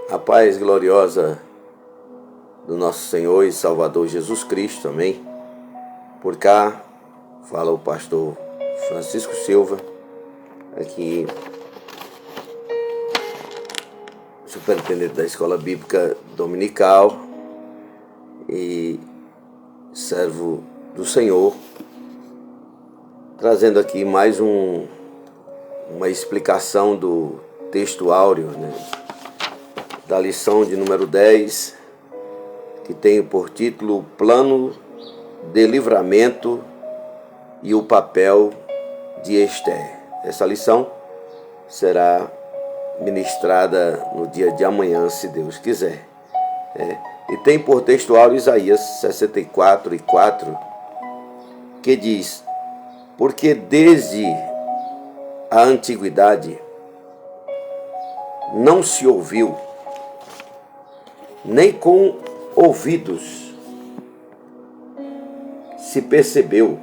A paz gloriosa do nosso Senhor e Salvador Jesus Cristo, amém? Por cá, fala o pastor Francisco Silva, aqui, superintendente da Escola Bíblica Dominical e servo do Senhor, trazendo aqui mais uma explicação do texto áureo, da lição de número 10, que tem por título Plano de Livramento e o Papel de Esther. Essa lição será ministrada no dia de amanhã, se Deus quiser. E tem por texto áureo Isaías 64:4, que diz: porque desde a antiguidade não se ouviu, nem com ouvidos se percebeu,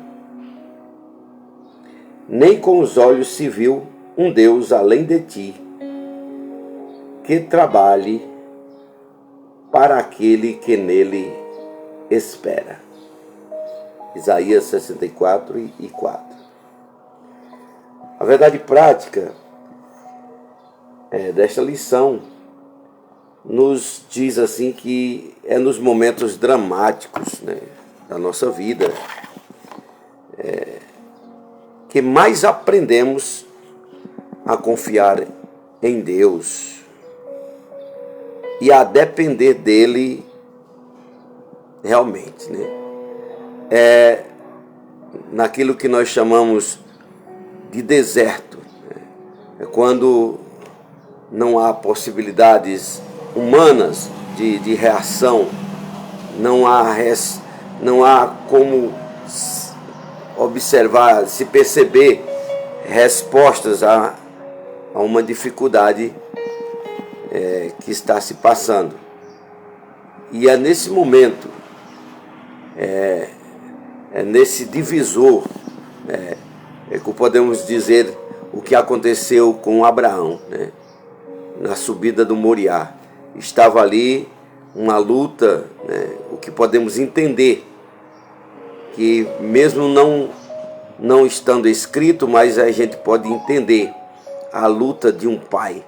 nem com os olhos se viu um Deus além de ti, que trabalhe para aquele que nele espera. Isaías 64:4. A verdade prática desta lição nos diz assim que é nos momentos dramáticos, da nossa vida que mais aprendemos a confiar em Deus e a depender dele realmente, É naquilo que nós chamamos de deserto, É quando não há possibilidades humanas de reação, não há como observar, se perceber respostas a uma dificuldade que está se passando. E é nesse momento, nesse divisor, que podemos dizer o que aconteceu com Abraão, na subida do Moriá. Estava ali uma luta, o que podemos entender, que mesmo não estando escrito, mas a gente pode entender a luta de um pai,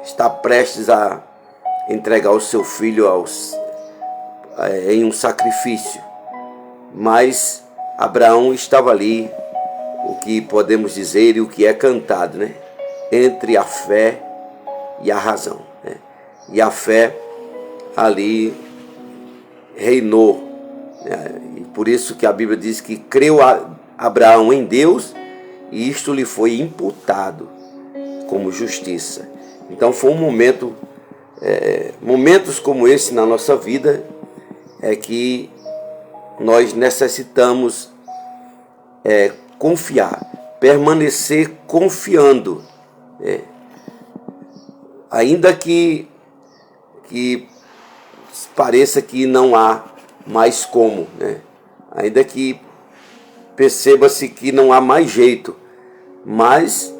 está prestes a entregar o seu filho em um sacrifício, mas Abraão estava ali, o que podemos dizer e o que é cantado, entre a fé e a razão, E a fé ali reinou, E por isso que a Bíblia diz que creu Abraão em Deus e isto lhe foi imputado como justiça. Então foi um momento, momentos como esse na nossa vida que nós necessitamos confiar, permanecer confiando, ainda que pareça que não há mais como, ainda que perceba-se que não há mais jeito, mas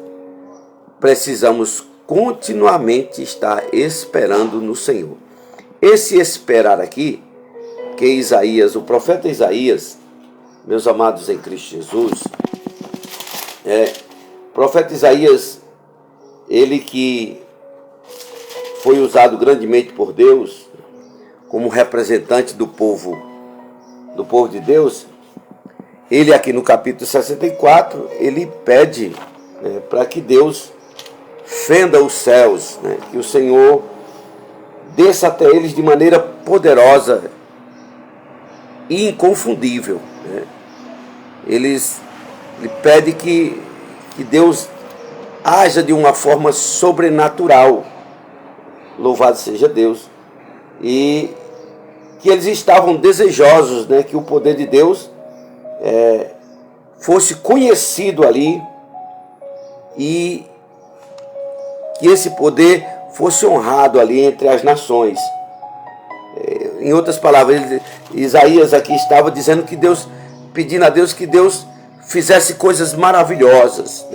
precisamos continuamente estar esperando no Senhor. Esse esperar aqui, que Isaías, o profeta Isaías, meus amados em Cristo Jesus, o profeta Isaías, ele que foi usado grandemente por Deus como representante do povo de Deus, ele aqui no capítulo 64, ele pede para que Deus fenda os céus, que o Senhor desça até eles de maneira poderosa e inconfundível. Ele pede que Deus haja de uma forma sobrenatural. Louvado seja Deus. E que eles estavam desejosos, que o poder de Deus fosse conhecido ali e que esse poder fosse honrado ali entre as nações. Em outras palavras, Isaías aqui estava dizendo que Deus, pedindo a Deus que Deus fizesse coisas maravilhosas,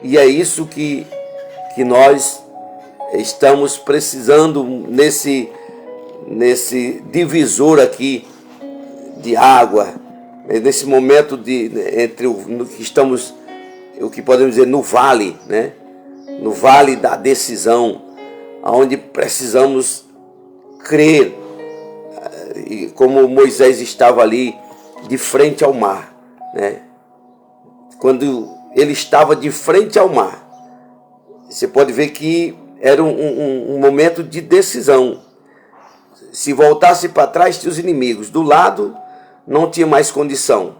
E é isso que nós estamos precisando nesse divisor aqui de água, nesse momento entre no que estamos, o que podemos dizer, no vale, né? No vale da decisão, onde precisamos crer, e como Moisés estava ali de frente ao mar, né? Quando ele estava de frente ao mar, você pode ver que era um momento de decisão. Se voltasse para trás, tinha os inimigos. Do lado, não tinha mais condição.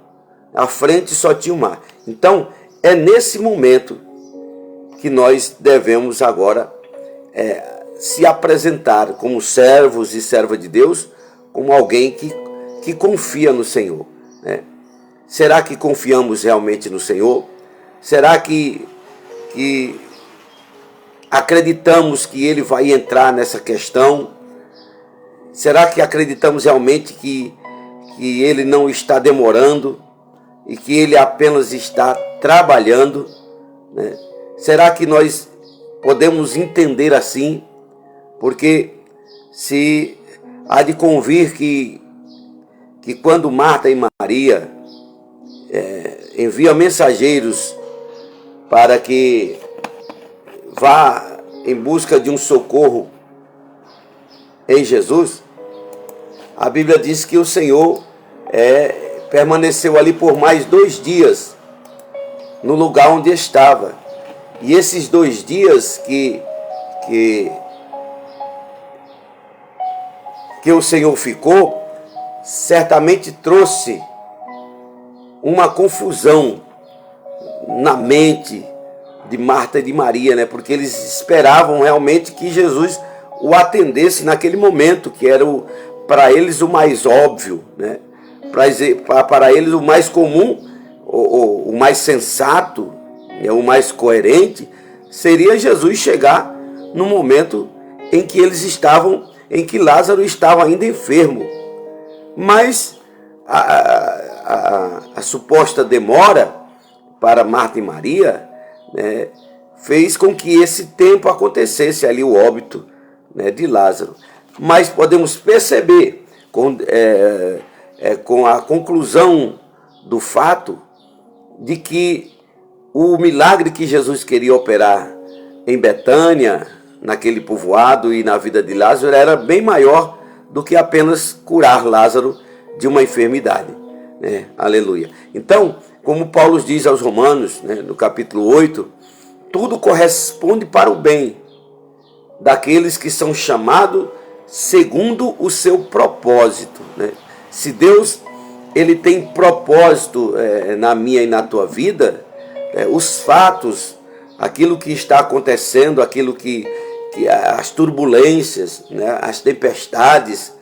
À frente, só tinha o mar. Então, é nesse momento que nós devemos agora se apresentar como servos e servas de Deus, como alguém que confia no Senhor, né? Será que confiamos realmente no Senhor? Será que acreditamos que Ele vai entrar nessa questão? Será que acreditamos realmente que Ele não está demorando e que Ele apenas está trabalhando, né? Será que nós podemos entender assim? Porque se há de convir que quando Marta e Maria enviam mensageiros para que vá em busca de um socorro em Jesus, a Bíblia diz que o Senhor permaneceu ali por mais 2 dias, no lugar onde estava. E esses 2 dias que o Senhor ficou, certamente trouxe uma confusão na mente de Marta e de Maria, né? Porque eles esperavam realmente que Jesus o atendesse naquele momento, que era para eles o mais óbvio, né? Para eles o mais comum, o mais sensato, o mais coerente, seria Jesus chegar no momento em que eles estavam, em que Lázaro estava ainda enfermo. Mas a suposta demora para Marta e Maria, né, fez com que esse tempo acontecesse ali, o óbito, né, de Lázaro. Mas podemos perceber com a conclusão do fato de que o milagre que Jesus queria operar em Betânia, naquele povoado e na vida de Lázaro, era bem maior do que apenas curar Lázaro de uma enfermidade, né? Aleluia. Então, como Paulo diz aos Romanos, né, no capítulo 8, tudo corresponde para o bem daqueles que são chamados segundo o seu propósito, né? Se Deus ele tem propósito na minha e na tua vida, os fatos, aquilo que está acontecendo, aquilo que as turbulências, né, as tempestades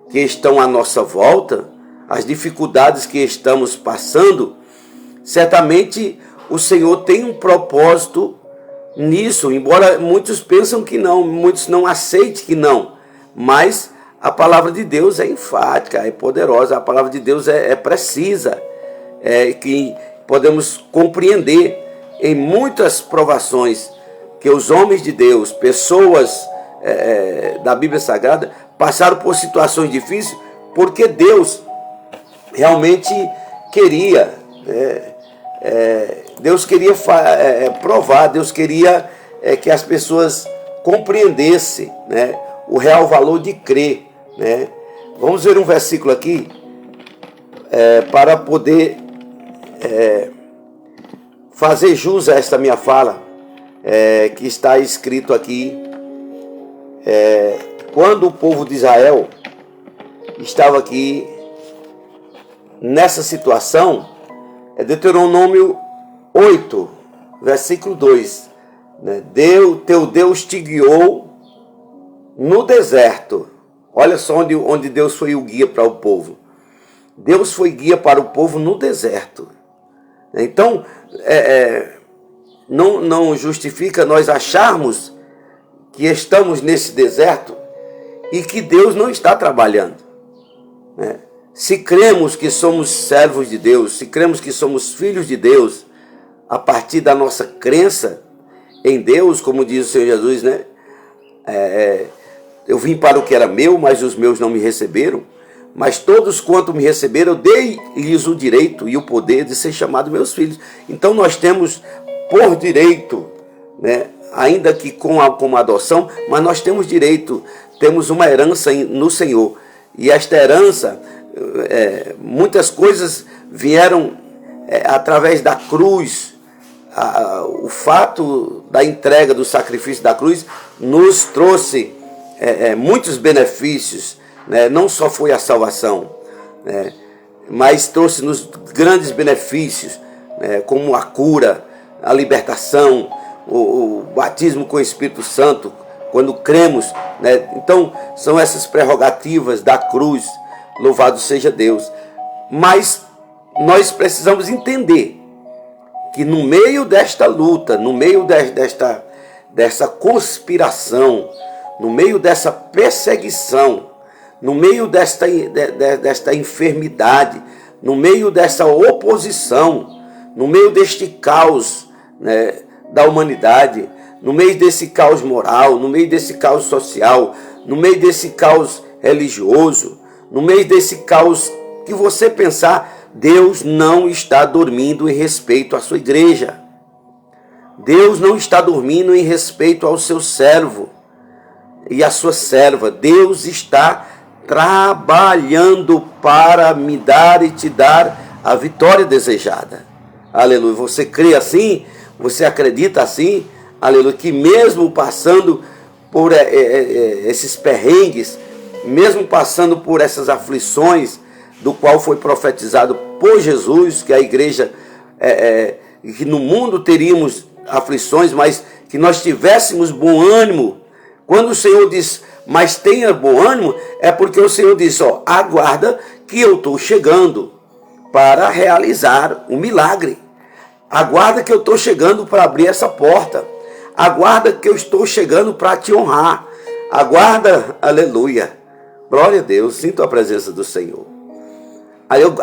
que estão à nossa volta, as dificuldades que estamos passando, certamente o Senhor tem um propósito nisso, embora muitos pensam que não, muitos não aceitem que não, mas a palavra de Deus é enfática, é poderosa, a palavra de Deus é precisa, que podemos compreender em muitas provações que os homens de Deus, pessoas da Bíblia Sagrada, passaram por situações difíceis, porque Deus realmente queria, Deus queria provar, Deus queria que as pessoas compreendessem, né, o real valor de crer, né? Vamos ver um versículo aqui para poder fazer jus a esta minha fala, que está escrito aqui. Quando o povo de Israel estava aqui nessa situação, Deuteronômio 8, versículo 2, né? Teu Deus te guiou no deserto. Olha só onde Deus foi o guia para o povo. Deus foi guia para o povo no deserto. Então, não justifica nós acharmos que estamos nesse deserto e que Deus não está trabalhando, né? Se cremos que somos servos de Deus, se cremos que somos filhos de Deus, a partir da nossa crença em Deus, como diz o Senhor Jesus, né? Eu vim para o que era meu, mas os meus não me receberam. Mas todos quanto me receberam, eu dei-lhes o direito e o poder de ser chamados meus filhos. Então nós temos por direito, né, ainda que como adoção, mas nós temos direito, temos uma herança no Senhor. E esta herança, muitas coisas vieram através da cruz. O fato da entrega do sacrifício da cruz nos trouxe muitos benefícios, né? Não só foi a salvação, né? Mas trouxe-nos grandes benefícios, né? Como a cura, a libertação, o batismo com o Espírito Santo, quando cremos, né? Então são essas prerrogativas da cruz, louvado seja Deus. Mas nós precisamos entender que no meio desta luta, no meio dessa conspiração, no meio dessa perseguição, no meio desta enfermidade, no meio dessa oposição, no meio deste caos, né, da humanidade, no meio desse caos moral, no meio desse caos social, no meio desse caos religioso, no meio desse caos que você pensar, Deus não está dormindo em respeito à sua igreja. Deus não está dormindo em respeito ao seu servo e à sua serva. Deus está trabalhando para me dar e te dar a vitória desejada. Aleluia. Você crê assim? Você acredita assim? Aleluia. Que mesmo passando por esses perrengues, mesmo passando por essas aflições, do qual foi profetizado por Jesus, que a igreja, que no mundo teríamos aflições, mas que nós tivéssemos bom ânimo. Quando o Senhor diz, mas tenha bom ânimo, é porque o Senhor diz, aguarda que eu estou chegando para realizar um milagre. Aguarda que eu estou chegando para abrir essa porta. Aguarda que eu estou chegando para te honrar. Aguarda, aleluia. Glória a Deus, sinto a presença do Senhor.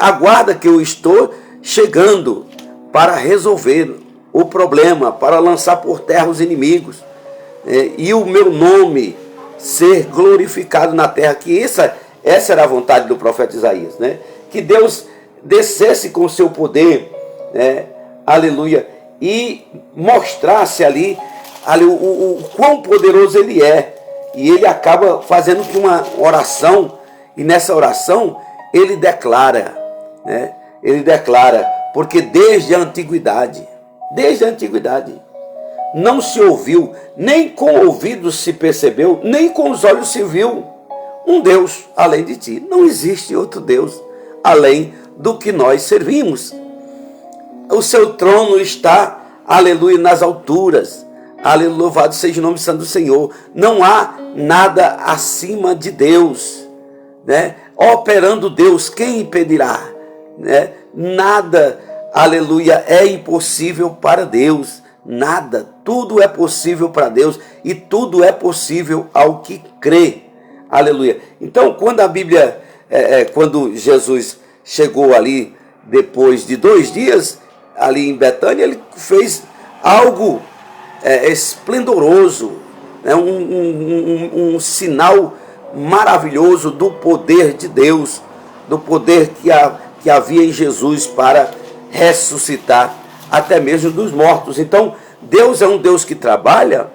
Aguarda que eu estou chegando para resolver o problema, para lançar por terra os inimigos, e o meu nome ser glorificado na terra. Que essa era a vontade do profeta Isaías, né? Que Deus descesse com o seu poder, né? Aleluia, e mostrasse ali o quão poderoso ele é. E ele acaba fazendo uma oração, e nessa oração ele declara, né? Ele declara, porque desde a antiguidade, não se ouviu, nem com ouvidos se percebeu, nem com os olhos se viu um Deus além de ti. Não existe outro Deus além do que nós servimos. O seu trono está, aleluia, nas alturas. Aleluia, louvado seja o nome santo do Senhor. Não há nada acima de Deus, né? Operando Deus, quem impedirá, né? Nada, aleluia, é impossível para Deus. Nada, tudo é possível para Deus, e tudo é possível ao que crê. Aleluia. Então, quando a Bíblia, quando Jesus chegou ali, depois de 2 dias, ali em Betânia, ele fez algo esplendoroso, né? Um sinal maravilhoso do poder de Deus, do poder que havia em Jesus para ressuscitar até mesmo dos mortos. Então, Deus é um Deus que trabalha,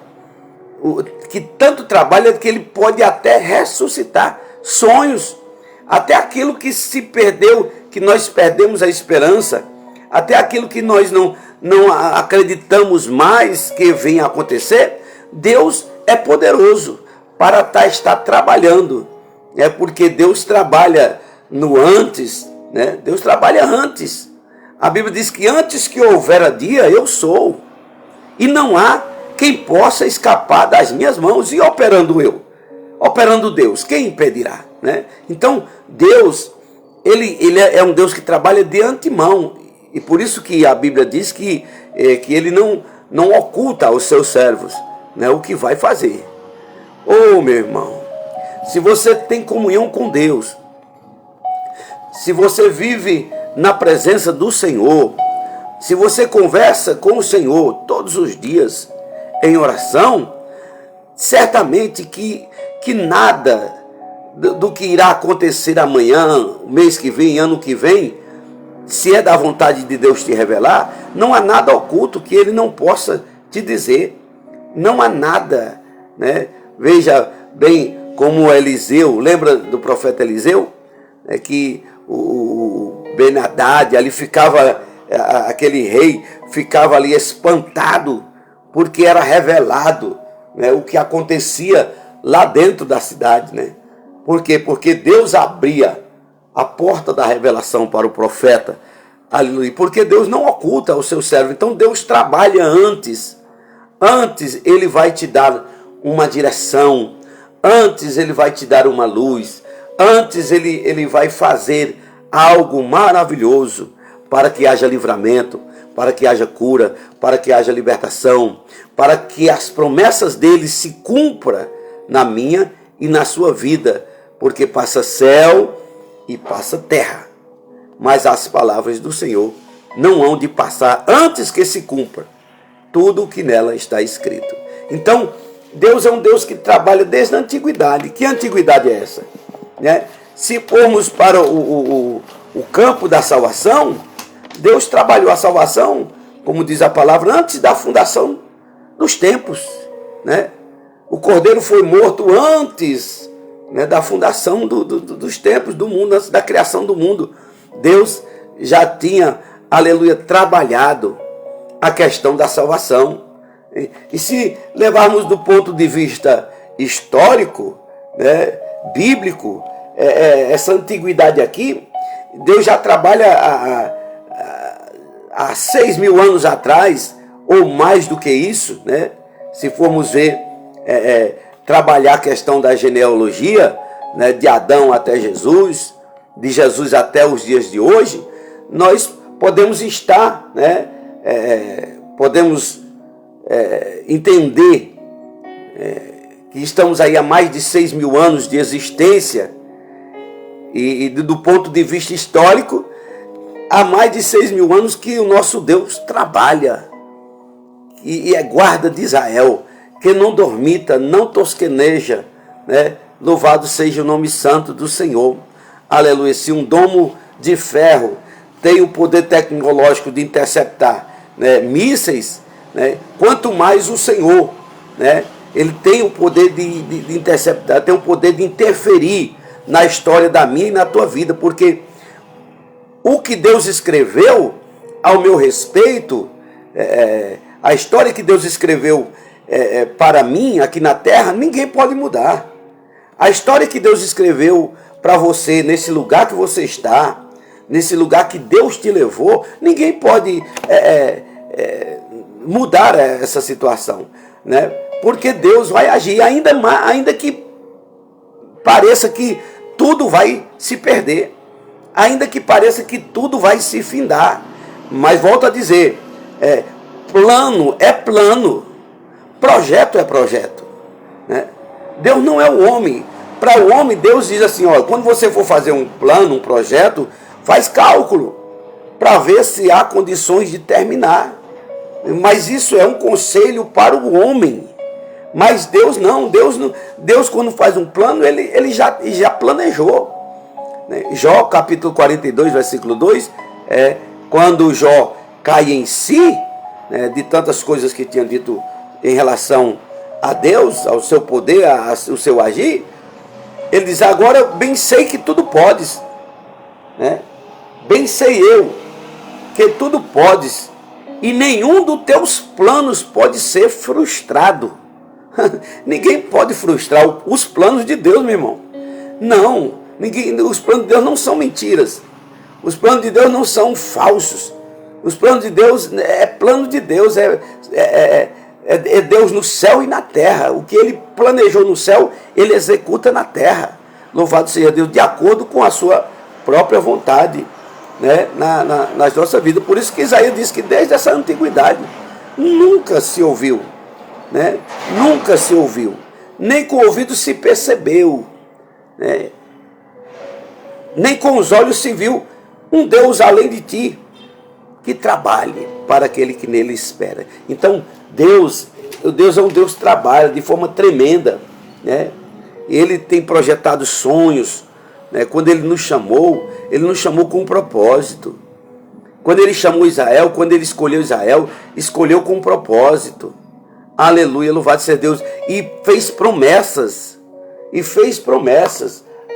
que tanto trabalha que ele pode até ressuscitar sonhos, até aquilo que se perdeu, que nós perdemos a esperança, até aquilo que nós não acreditamos mais que venha a acontecer. Deus é poderoso para estar trabalhando, porque Deus trabalha no antes, né? Deus trabalha antes. A Bíblia diz que antes que houvera dia, eu sou, e não há quem possa escapar das minhas mãos. E operando Deus, quem impedirá, né? Então Deus, ele é um Deus que trabalha de antemão, e por isso que a Bíblia diz que ele não oculta aos seus servos, né, o que vai fazer. Oh, meu irmão, se você tem comunhão com Deus, se você vive na presença do Senhor, se você conversa com o Senhor todos os dias em oração, certamente que nada do que irá acontecer amanhã, mês que vem, ano que vem, se é da vontade de Deus te revelar, não há nada oculto que Ele não possa te dizer. Não há nada, né? Veja bem como Eliseu, lembra do profeta Eliseu? É que o Ben-Hadad ali ficava, aquele rei ficava ali espantado, porque era revelado, né, o que acontecia lá dentro da cidade, né? Por quê? Porque Deus abria a porta da revelação para o profeta. Aleluia. Porque Deus não oculta o seu servo. Então Deus trabalha antes. Antes Ele vai te dar uma direção. Antes Ele vai te dar uma luz. Antes Ele vai fazer algo maravilhoso para que haja livramento, para que haja cura, para que haja libertação, para que as promessas dele se cumpram na minha e na sua vida. Porque passa céu e passa terra, mas as palavras do Senhor não hão de passar antes que se cumpra tudo o que nela está escrito. Então, Deus é um Deus que trabalha desde a antiguidade. Que antiguidade é essa? Né? Se formos para o campo da salvação, Deus trabalhou a salvação, como diz a palavra, antes da fundação dos tempos. Né? O Cordeiro foi morto antes, né, da fundação dos tempos, do mundo, antes da criação do mundo. Deus já tinha, aleluia, trabalhado a questão da salvação. E se levarmos do ponto de vista histórico, né, bíblico, essa antiguidade aqui, Deus já trabalha há 6.000 anos atrás, ou mais do que isso, né? Se formos ver, trabalhar a questão da genealogia, né, de Adão até Jesus, de Jesus até os dias de hoje, nós podemos estar, né, podemos entender que estamos aí há mais de 6.000 anos de existência, e do ponto de vista histórico, há mais de 6.000 anos que o nosso Deus trabalha, e é guarda de Israel, que não dormita, não tosqueneja, né? Louvado seja o nome santo do Senhor. Aleluia. Se um domo de ferro tem o poder tecnológico de interceptar, né, mísseis, né, quanto mais o Senhor, né, Ele tem o poder de interceptar, tem o poder de interferir na história da minha e na tua vida, porque o que Deus escreveu ao meu respeito, a história que Deus escreveu para mim aqui na terra, ninguém pode mudar. A história que Deus escreveu para você nesse lugar que você está, nesse lugar que Deus te levou, ninguém pode mudar essa situação, né? Porque Deus vai agir, ainda que pareça que tudo vai se perder, ainda que pareça que tudo vai se findar, mas volto a dizer, plano é plano, projeto é projeto, né? Deus não é o homem. Para o homem, Deus diz assim, ó, quando você for fazer um plano, um projeto, faz cálculo para ver se há condições de terminar. Mas isso é um conselho para o homem. Mas Deus não. Deus quando faz um plano, ele já planejou. Jó, capítulo 42, versículo 2, quando Jó cai em si, né, de tantas coisas que tinha dito em relação a Deus, ao seu poder, ao seu agir, ele diz, agora bem sei que tudo podes, né? Bem sei eu que tudo podes, e nenhum dos teus planos pode ser frustrado. Ninguém pode frustrar os planos de Deus, meu irmão. Não, os planos de Deus não são mentiras. Os planos de Deus não são falsos. Os planos de Deus plano de Deus, é Deus no céu e na terra. O que Ele planejou no céu, Ele executa na terra. Louvado seja Deus, de acordo com a sua própria vontade, né, nas nossas vidas. Por isso que Isaías diz que desde essa antiguidade nunca se ouviu, né, nunca se ouviu, nem com o ouvido se percebeu, né, nem com os olhos se viu um Deus além de ti, que trabalhe para aquele que nele espera. Então, Deus, o Deus é um Deus que trabalha de forma tremenda, né? Ele tem projetado sonhos, né? Quando ele nos chamou com um propósito. Quando ele chamou Israel, quando ele escolheu Israel, escolheu com um propósito. Aleluia, louvado seja Deus. E fez promessas.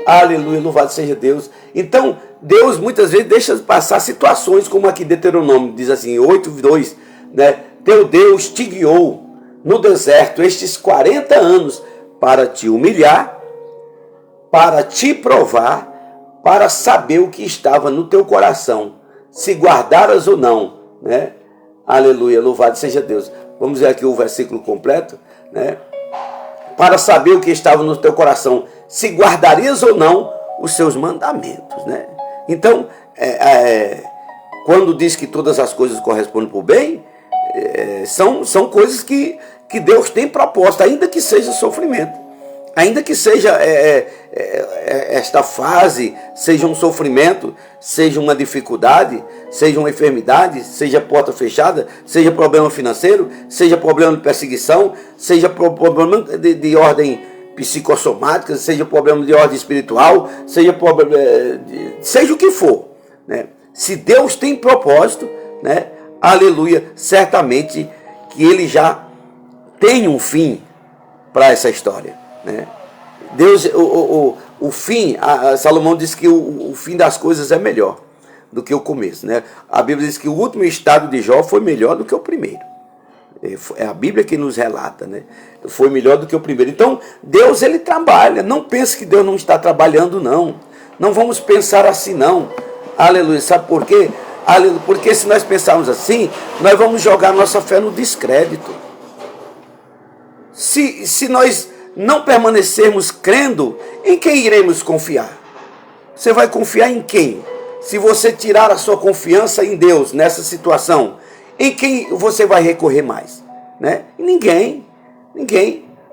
Aleluia, louvado seja Deus. Então, Deus muitas vezes deixa passar situações como aqui Deuteronômio, diz assim, 8:2, né? Teu Deus te guiou no deserto estes 40 anos para te humilhar, para te provar, para saber o que estava no teu coração, se guardaras ou não, né? Aleluia, louvado seja Deus. Vamos ver aqui o versículo completo, né? Para saber o que estava no teu coração, se guardarias ou não os seus mandamentos, né? Então, quando diz que todas as coisas correspondem para o bem, são coisas que Deus tem proposta, ainda que seja sofrimento. Ainda que seja esta fase, seja um sofrimento, seja uma dificuldade, seja uma enfermidade, seja porta fechada, seja problema financeiro, seja problema de perseguição, seja problema de ordem psicossomática, seja problema de ordem espiritual, seja o que for, né? Se Deus tem propósito, né? Aleluia, certamente que Ele já tem um fim para essa história, né? Deus, o fim, Salomão diz que o fim das coisas é melhor do que o começo, né? A Bíblia diz que o último estado de Jó foi melhor do que o primeiro. É a Bíblia que nos relata, né? Foi melhor do que o primeiro. Então, Deus, ele trabalha. Não pense que Deus não está trabalhando, não. Não vamos pensar assim, não. Aleluia. Sabe por quê? Aleluia. Porque se nós pensarmos assim, nós vamos jogar nossa fé no descrédito. Se nós não permanecermos crendo, em quem iremos confiar? Você vai confiar em quem? Se você tirar a sua confiança em Deus nessa situação, em quem você vai recorrer mais? Né? Ninguém.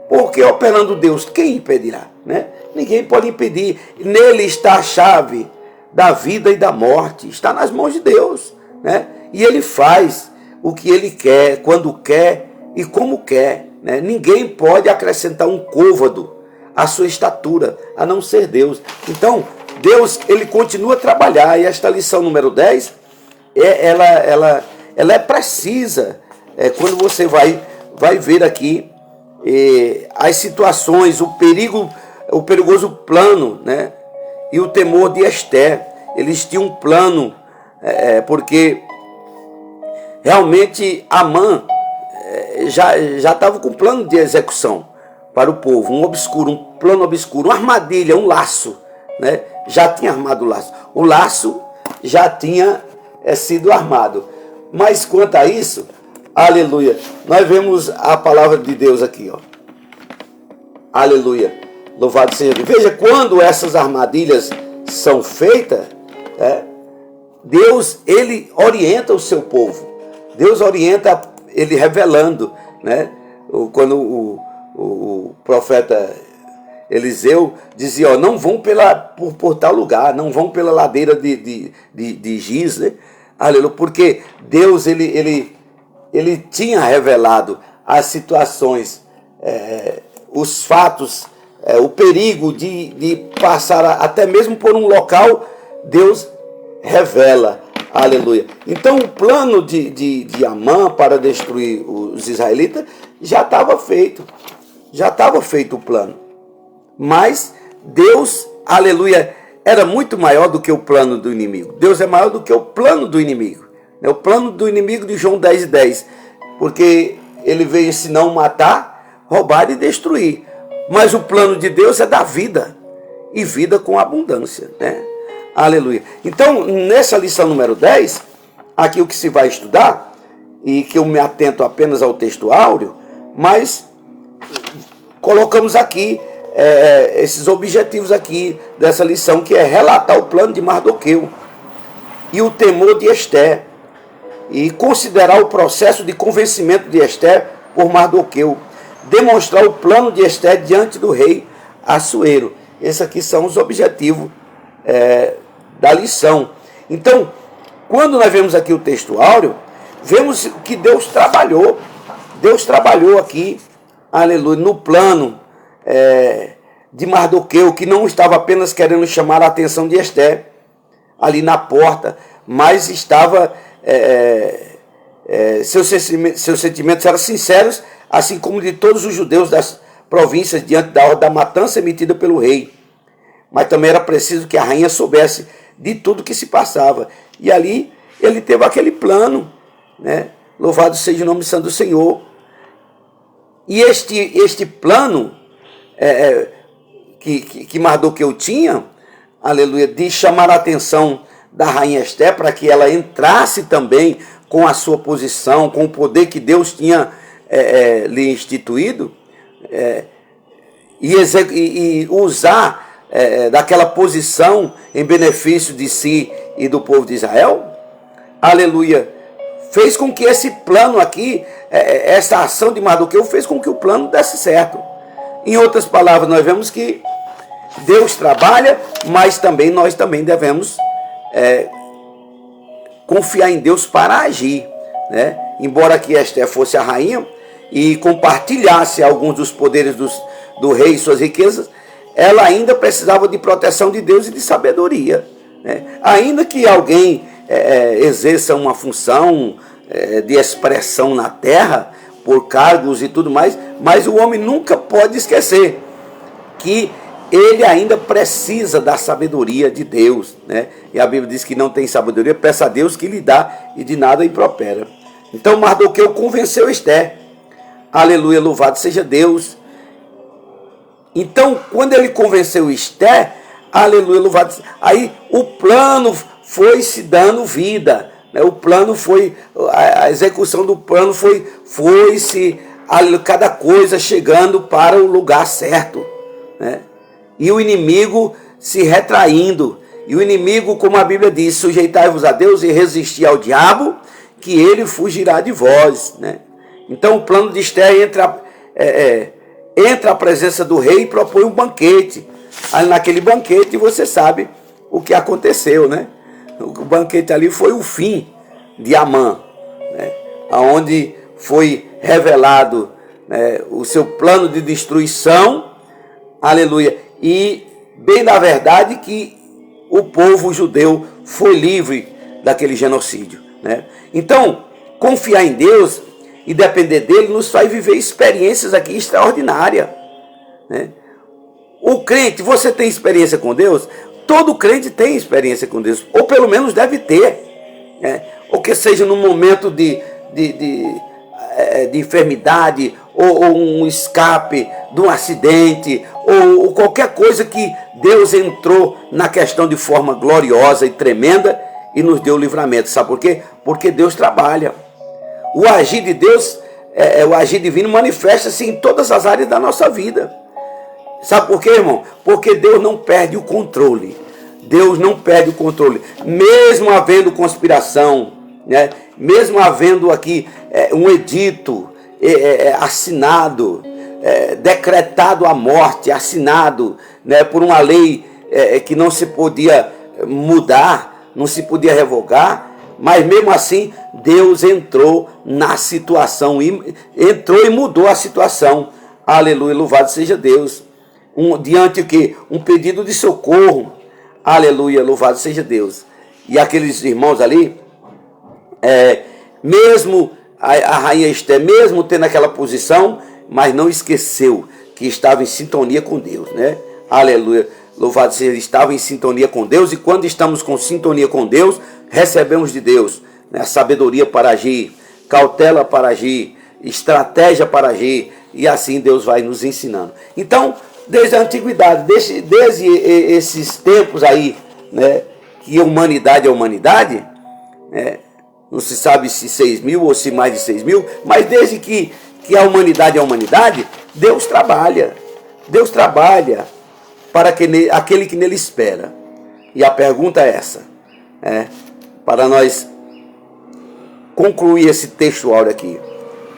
Porque operando Deus, quem impedirá? Né? Ninguém pode impedir. Nele está a chave da vida e da morte. Está nas mãos de Deus. Né? E Ele faz o que Ele quer, quando quer e como quer. Né? Ninguém pode acrescentar um côvado à sua estatura, a não ser Deus. Então, Deus, ele continua a trabalhar. E esta lição número 10, ela é precisa. Quando você vai ver aqui as situações, o perigoso plano, né? E o temor de Esther. Eles tinham um plano, porque realmente Amã já estava com um plano de execução para o povo, um plano obscuro, uma armadilha, um laço, né? Já tinha armado o laço. O laço já tinha sido armado. Mas quanto a isso, aleluia, nós vemos a palavra de Deus aqui, ó. Aleluia, louvado seja Deus. Veja, quando essas armadilhas são feitas, Deus, ele orienta o seu povo. Deus orienta, ele revelando, né? Quando o profeta Eliseu dizia, ó, não vão por tal lugar, não vão pela ladeira de Giz, né? Aleluia, porque Deus, ele tinha revelado as situações, os fatos, o perigo de passar até mesmo por um local, Deus revela. Aleluia. Então o plano de Amã para destruir os israelitas já estava feito. Já estava feito o plano. Mas Deus, aleluia, era muito maior do que o plano do inimigo. Deus é maior do que o plano do inimigo. O plano do inimigo de João 10:10. Porque ele veio senão matar, roubar e destruir. Mas o plano de Deus é dar vida. E vida com abundância, né? Aleluia. Então, nessa lição número 10, aqui o que se vai estudar, e que eu me atento apenas ao texto áureo, mas colocamos aqui esses objetivos aqui dessa lição, que é relatar o plano de Mardoqueu e o temor de Esther, e considerar o processo de convencimento de Esther por Mardoqueu, demonstrar o plano de Esther diante do rei Assuero. Esses aqui são os objetivos da lição. Então, quando nós vemos aqui o texto áureo, vemos que Deus trabalhou. Deus trabalhou aqui, aleluia, no plano de Mardoqueu, que não estava apenas querendo chamar a atenção de Esté, ali na porta, mas estava, seus sentimentos eram sinceros, assim como de todos os judeus das províncias, diante da ordem da matança emitida pelo rei. Mas também era preciso que a rainha soubesse de tudo que se passava. E ali ele teve aquele plano, né? Louvado seja o nome santo do Senhor. E este plano que Mardoqueu tinha, aleluia, de chamar a atenção da rainha Esté para que ela entrasse também com a sua posição, com o poder que Deus tinha lhe instituído, e usar daquela posição em benefício de si e do povo de Israel, aleluia, fez com que esse plano aqui, essa ação de Mardoqueu fez com que o plano desse certo. Em outras palavras, nós vemos que Deus trabalha, mas também nós também devemos confiar em Deus para agir, né? Embora que Esté fosse a rainha e compartilhasse alguns dos poderes do rei e suas riquezas, ela ainda precisava de proteção de Deus e de sabedoria, né? Ainda que alguém exerça uma função de expressão na terra, por cargos e tudo mais, mas o homem nunca pode esquecer que ele ainda precisa da sabedoria de Deus, né? E a Bíblia diz que não tem sabedoria, peça a Deus que lhe dá e de nada impropera. Então Mardoqueu convenceu Esté, aleluia, louvado seja Deus. Então quando ele convenceu Esté, aleluia, louvado, aí o plano foi se dando vida, né? O plano foi, a execução do plano foi-se, cada coisa chegando para o lugar certo, né? E o inimigo se retraindo, e o inimigo, como a Bíblia diz, sujeitai-vos a Deus e resistir ao diabo, que ele fugirá de vós, né? Então o plano de Esté entra à presença do rei e propõe um banquete. Aí naquele banquete você sabe o que aconteceu, né? O banquete ali foi o fim de Amã, né? Onde foi revelado, né, o seu plano de destruição, aleluia, e bem na verdade que o povo judeu foi livre daquele genocídio, né? Então, confiar em Deus e depender dele nos faz viver experiências aqui extraordinárias, né? O crente, você tem experiência com Deus? Todo crente tem experiência com Deus, ou pelo menos deve ter, né? Ou que seja num momento de enfermidade, ou um escape de um acidente, ou qualquer coisa que Deus entrou na questão de forma gloriosa e tremenda e nos deu livramento. Sabe por quê? Porque Deus trabalha. O agir de Deus, o agir divino manifesta-se em todas as áreas da nossa vida. Sabe por quê, irmão? Porque Deus não perde o controle. Deus não perde o controle. Mesmo havendo conspiração, né? Mesmo havendo aqui um edito assinado, decretado a morte, assinado, né, por uma lei que não se podia mudar, não se podia revogar, mas mesmo assim Deus entrou na situação, entrou e mudou a situação. Aleluia, louvado seja Deus. Diante o que? Um pedido de socorro. Aleluia, louvado seja Deus. E aqueles irmãos ali, mesmo a rainha Esté, mesmo tendo aquela posição, mas não esqueceu que estava em sintonia com Deus, né? Aleluia, louvado seja, ele estava em sintonia com Deus, e quando estamos com sintonia com Deus, recebemos de Deus, né, sabedoria para agir, cautela para agir, estratégia para agir, e assim Deus vai nos ensinando. Então, desde a antiguidade, desde esses tempos aí, né, que a humanidade é humanidade, né, não se sabe se 6.000 ou se mais de 6.000, mas desde que a humanidade é a humanidade, Deus trabalha para aquele que nele espera. E a pergunta é essa, para nós concluir esse texto áureo aqui.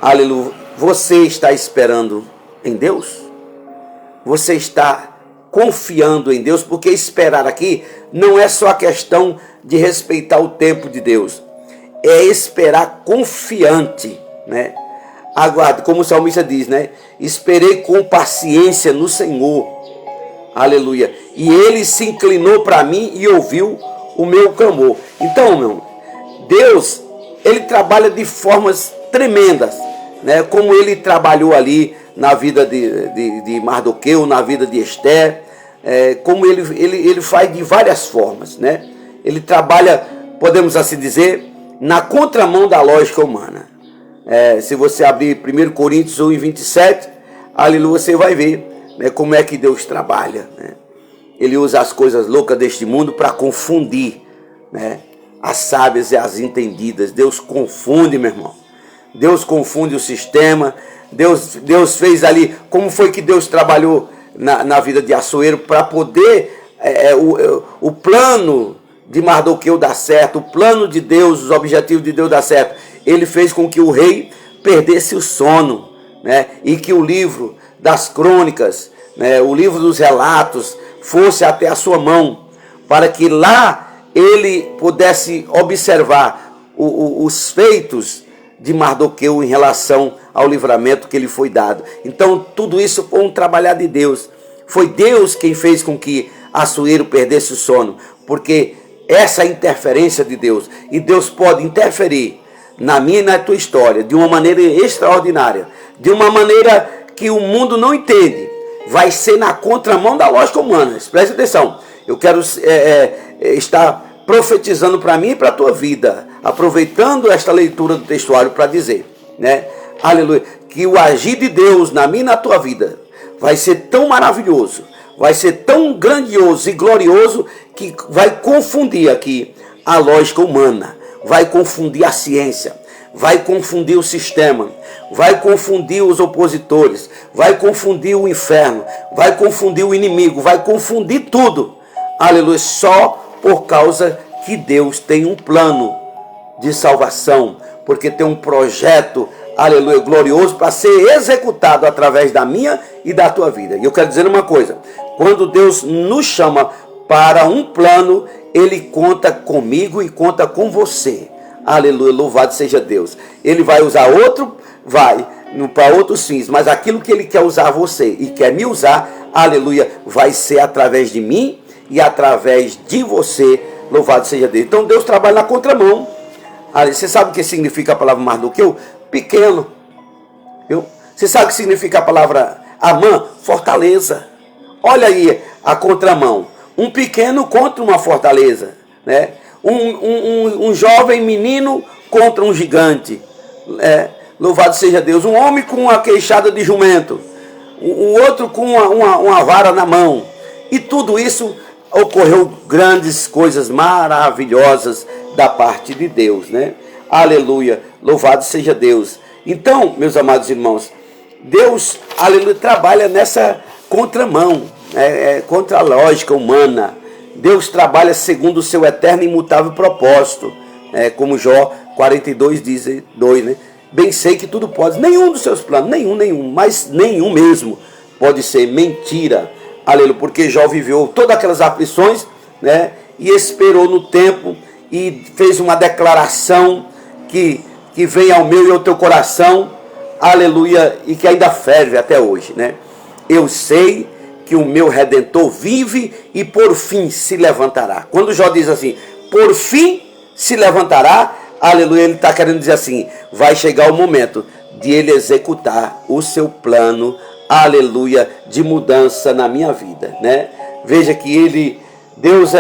Aleluia. Você está esperando em Deus? Você está confiando em Deus? Porque esperar aqui não é só a questão de respeitar o tempo de Deus. É esperar confiante, né? aguarde, como o salmista diz, né? Esperei com paciência no Senhor. Aleluia. E ele se inclinou para mim e ouviu o meu clamor. Então, meu irmão, Deus, ele trabalha de formas tremendas, né? Como ele trabalhou ali na vida de Mardoqueu, na vida de Esther, como ele faz de várias formas, né? Ele trabalha, podemos assim dizer, na contramão da lógica humana. Se você abrir 1 Coríntios 1:27, aleluia, você vai ver, né, como é que Deus trabalha, né? Ele usa as coisas loucas deste mundo para confundir, né, as sábias e as entendidas. Deus confunde, meu irmão. Deus confunde o sistema. Deus fez ali, como foi que Deus trabalhou na vida de Assuero para poder o plano de Mardoqueu dar certo, o plano de Deus, os objetivos de Deus dar certo. Ele fez com que o rei perdesse o sono, né, e que o livro das crônicas, né, o livro dos relatos, fosse até a sua mão, para que lá ele pudesse observar os feitos de Mardoqueu em relação ao livramento que lhe foi dado. Então tudo isso foi um trabalhar de Deus. Foi Deus quem fez com que Assuero perdesse o sono, porque essa é a interferência de Deus, e Deus pode interferir na minha e na tua história de uma maneira extraordinária, de uma maneira que o mundo não entende. Vai ser na contramão da lógica humana. Preste atenção. Eu quero estar profetizando para mim e para a tua vida, aproveitando esta leitura do textuário para dizer, né, aleluia, que o agir de Deus na minha e na tua vida vai ser tão maravilhoso, vai ser tão grandioso e glorioso, que vai confundir aqui a lógica humana, vai confundir a ciência, vai confundir o sistema, vai confundir os opositores, vai confundir o inferno, vai confundir o inimigo, vai confundir tudo, aleluia, só por causa que Deus tem um plano de salvação, porque tem um projeto, aleluia, glorioso para ser executado através da minha e da tua vida. E eu quero dizer uma coisa: quando Deus nos chama para um plano, Ele conta comigo e conta com você. Aleluia, louvado seja Deus. Ele vai usar para outros fins, mas aquilo que Ele quer usar você e quer me usar, aleluia, vai ser através de mim e através de você. Louvado seja Deus. Então Deus trabalha na contramão. Você sabe o que significa a palavra Mardoqueu? Pequeno. Viu? Você sabe o que significa a palavra Amã? Fortaleza. Olha aí a contramão. Um pequeno contra uma fortaleza, né? Um jovem menino contra um gigante. Louvado seja Deus. Um homem com uma queixada de jumento. O outro com uma vara na mão. E tudo isso ocorreu, grandes coisas maravilhosas da parte de Deus, né? Aleluia, louvado seja Deus. Então, meus amados irmãos, Deus, aleluia, trabalha nessa contramão, contra a lógica humana. Deus trabalha segundo o seu eterno e imutável propósito, como Jó 42 diz, 2, né? Bem sei que tudo pode, nenhum dos seus planos, nenhum, mas nenhum mesmo pode ser mentira. Aleluia, porque Jó viveu todas aquelas aflições, né, e esperou no tempo e fez uma declaração que vem ao meu e ao teu coração, aleluia, e que ainda ferve até hoje, né? Eu sei que o meu Redentor vive e por fim se levantará. Quando Jó diz assim, por fim se levantará, aleluia, ele está querendo dizer assim, vai chegar o momento de ele executar o seu plano, aleluia, de mudança na minha vida, né? Veja que Deus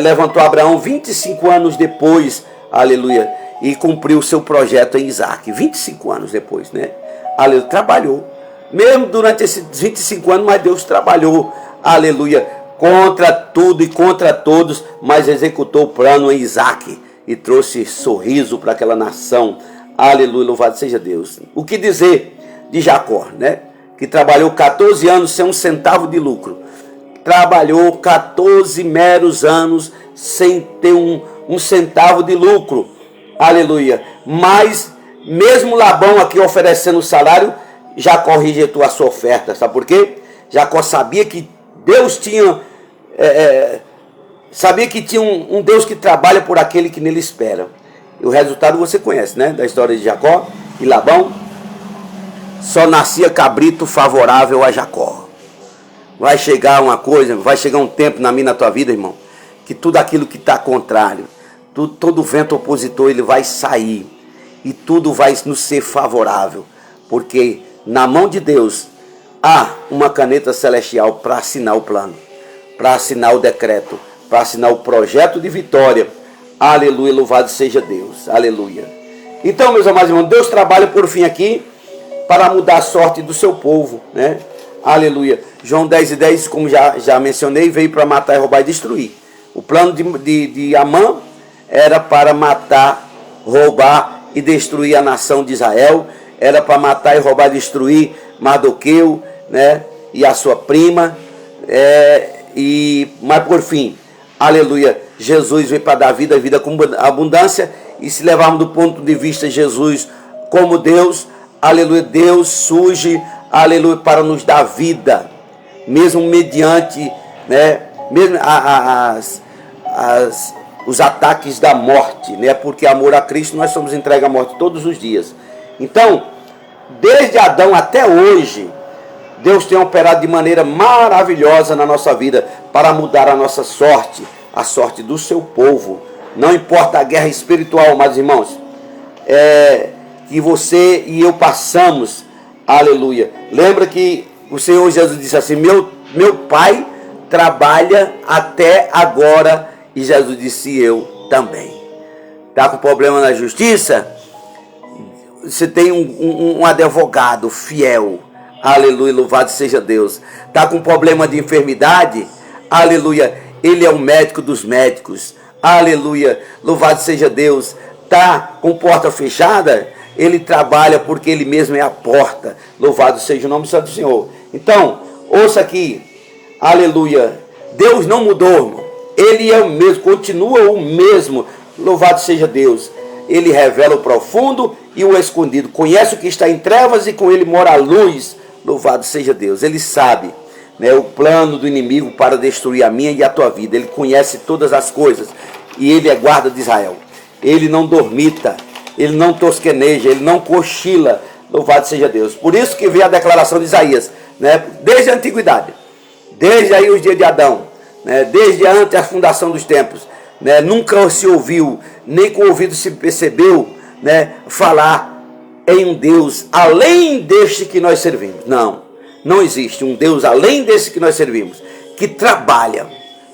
levantou Abraão 25 anos depois, aleluia, e cumpriu o seu projeto em Isaac, 25 anos depois, né? Aleluia, trabalhou, mesmo durante esses 25 anos, mas Deus trabalhou, aleluia, contra tudo e contra todos, mas executou o plano em Isaac e trouxe sorriso para aquela nação, aleluia, louvado seja Deus. O que dizer de Jacó, né? Que trabalhou 14 anos sem um centavo de lucro. Trabalhou 14 meros anos sem ter um centavo de lucro. Aleluia. Mas, mesmo Labão aqui oferecendo o salário, Jacó rejeitou a sua oferta. Sabe por quê? Jacó sabia que Deus tinha... sabia que tinha um Deus que trabalha por aquele que nele espera. E o resultado você conhece, né? Da história de Jacó e Labão. só nascia cabrito favorável a Jacó. Vai chegar uma coisa, vai chegar um tempo na minha, na tua vida, irmão, que tudo aquilo que está contrário, todo vento opositor, ele vai sair. E tudo vai nos ser favorável. Porque na mão de Deus há uma caneta celestial para assinar o plano, para assinar o decreto, para assinar o projeto de vitória. Aleluia, louvado seja Deus. Aleluia. Então, meus amados irmãos, Deus trabalha por fim aqui para mudar a sorte do seu povo, né? Aleluia. João 10:10, como já mencionei, veio para matar, roubar e destruir. O plano de Amã era para matar, roubar e destruir a nação de Israel. Era para matar e roubar e destruir Mardoqueu, né? E a sua prima. Mas por fim, aleluia, Jesus veio para dar vida, vida com abundância. E se levarmos do ponto de vista de Jesus como Deus, aleluia, Deus surge, aleluia, para nos dar vida, mesmo mediante, né, mesmo os ataques da morte, né, porque amor a Cristo nós somos entregues à morte todos os dias. Então, desde Adão até hoje, Deus tem operado de maneira maravilhosa na nossa vida para mudar a nossa sorte, a sorte do seu povo. Não importa a guerra espiritual, mas irmãos, que você e eu passamos, aleluia. Lembra que o Senhor Jesus disse assim, meu Pai trabalha até agora, e Jesus disse, eu também. Está com problema na justiça? Você tem um advogado fiel, aleluia, louvado seja Deus. Está com problema de enfermidade? Aleluia, Ele é o médico dos médicos. Aleluia, louvado seja Deus. Está com porta fechada? Ele trabalha porque Ele mesmo é a porta. Louvado seja o nome do Santo Senhor. Então, ouça aqui, aleluia, Deus não mudou, irmão. Ele é o mesmo, continua o mesmo. Louvado seja Deus. Ele revela o profundo e o escondido. Conhece o que está em trevas e com Ele mora a luz. Louvado seja Deus. Ele sabe, né, o plano do inimigo para destruir a minha e a tua vida. Ele conhece todas as coisas. E Ele é guarda de Israel. Ele não dormita. Ele não tosqueneja. Ele não cochila. Louvado seja Deus. Por isso que vem a declaração de Isaías, né, desde a antiguidade. Desde aí os dias de Adão. Né, desde antes da fundação dos tempos. Né, nunca se ouviu, nem com o ouvido se percebeu, né, falar em um Deus além deste que nós servimos. Não existe um Deus além desse que nós servimos, que trabalha,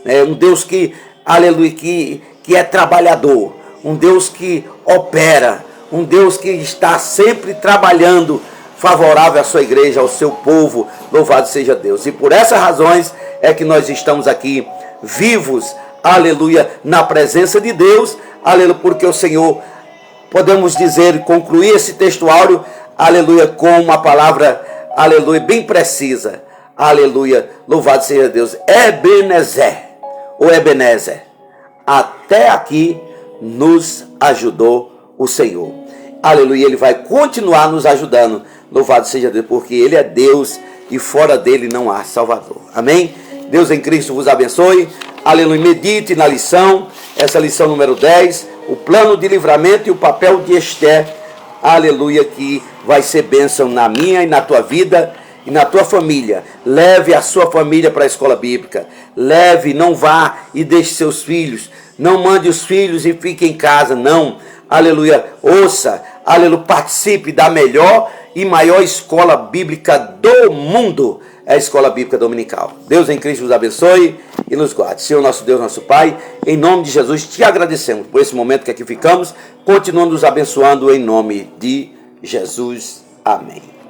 né, um Deus que, aleluia, que é trabalhador, um Deus que opera, um Deus que está sempre trabalhando favorável à sua igreja, ao seu povo. Louvado seja Deus. E por essas razões é que nós estamos aqui vivos, aleluia, na presença de Deus, aleluia, porque o Senhor, podemos dizer, concluir esse texto áureo, aleluia, com uma palavra, aleluia, bem precisa, aleluia, louvado seja Deus, Ebenezer, ou Ebenezer, até aqui nos ajudou o Senhor, aleluia, Ele vai continuar nos ajudando, louvado seja Deus, porque Ele é Deus e fora dele não há Salvador, amém? Deus em Cristo vos abençoe. Aleluia, medite na lição, essa lição número 10, o plano de livramento e o papel de Esther, aleluia, que vai ser bênção na minha e na tua vida e na tua família. Leve a sua família para a escola bíblica, leve, não vá e deixe seus filhos, não mande os filhos e fique em casa, não, aleluia, ouça, aleluia, participe da melhor e maior escola bíblica do mundo, é a Escola Bíblica Dominical. Deus em Cristo nos abençoe e nos guarde. Senhor nosso Deus, nosso Pai, em nome de Jesus, te agradecemos por esse momento que aqui ficamos, continuando nos abençoando em nome de Jesus. Amém.